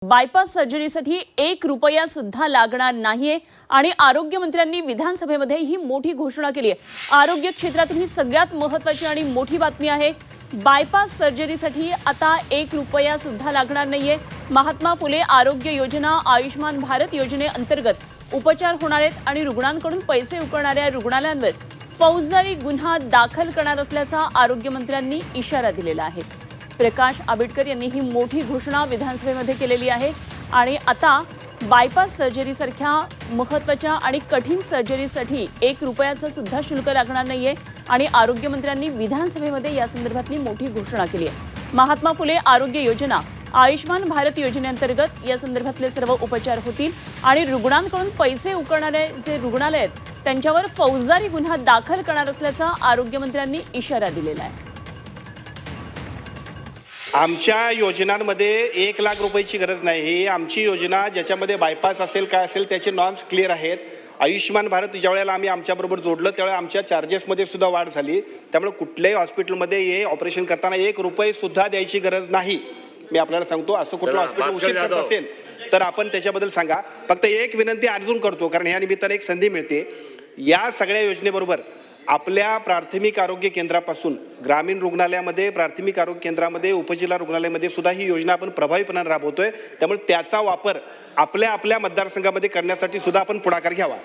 Bypass सर्जरीसाठी 1 रुपया सुद्धा लागणार नाहीये आणि आरोग्य मंत्र्यांनी विधानसभेमध्ये ही मोठी घोषणा केली आहे। आरोग्य क्षेत्रातील ही सगळ्यात महत्त्वाची आणि मोठी बातमी आहे। बायपास सर्जरीसाठी आता 1 रुपया सुद्धा लागणार नाहीये। महात्मा फुले आरोग्य योजना आयुष्मान भारत योजनेअंतर्गत उपचार होणार आहेत आणि रुग्णांकडून पैसे उकळणाऱ्या रुग्णालयांवर फौजदारी गुन्हा दाखल करणार असल्याचा आरोग्य मंत्र्यांनी इशारा दिलेला आहे। प्रकाश आंबेडकर यांनी ही मोठी घोषणा विधानसभेमध्ये केलेली आहे आणि आता बायपास सर्जरीसारख्या महत्त्वाच्या आणि कठीण सर्जरीसाठी 1 रुपयाचं सुद्धा शुल्क लागणार नाहीये आणि आरोग्य मंत्र्यांनी विधानसभेमध्ये या संदर्भातली मोठी घोषणा केली आहे। महात्मा फुले आरोग्य योजना आयुष्मान भारत योजनेअंतर्गत या संदर्भातले सर्व उपचार होतील आणि रुग्णांकडून पैसे उकळणारे जे रुग्णालय आहेत त्यांच्यावर फौजदारी गुन्हा दाखल करणार असल्याचा आरोग्य मंत्र्यांनी इशारा दिलेला आहे। आमच्या योजनांमध्ये 1 लाख रुपयाची गरज नाही। ही आमची योजना ज्याच्यामध्ये बायपास असेल काय असेल त्याचे नॉर्म्स क्लिअर आहेत। आयुष्मान भारत ज्या वेळेला आम्ही आमच्याबरोबर जोडलं त्यावेळेला आमच्या चार्जेसमध्ये सुद्धा वाढ झाली। त्यामुळे कुठल्याही हॉस्पिटलमध्ये हे ऑपरेशन करताना 1 रुपये सुद्धा द्यायची गरज नाही। मी आपल्याला सांगतो, असं कुठलं हॉस्पिटल उशीर करत असेल तर आपण त्याच्याबद्दल सांगा। फक्त एक विनंती अजून करतो, कारण ह्या निमित्ताने एक संधी मिळते। या सगळ्या योजनेबरोबर आपल्या प्राथमिक आरोग्य केंद्रापासून ग्रामीण रुग्णालयामध्ये, प्राथमिक आरोग्य केंद्रामध्ये, उपजिल्हा रुग्णालयामध्ये सुद्धा ही योजना आपण प्रभावीपणे राबवतोय। त्यामुळे त्याचा वापर आपल्या मतदारसंघामध्ये करण्यासाठी सुद्धा आपण पुढाकार घ्यावा।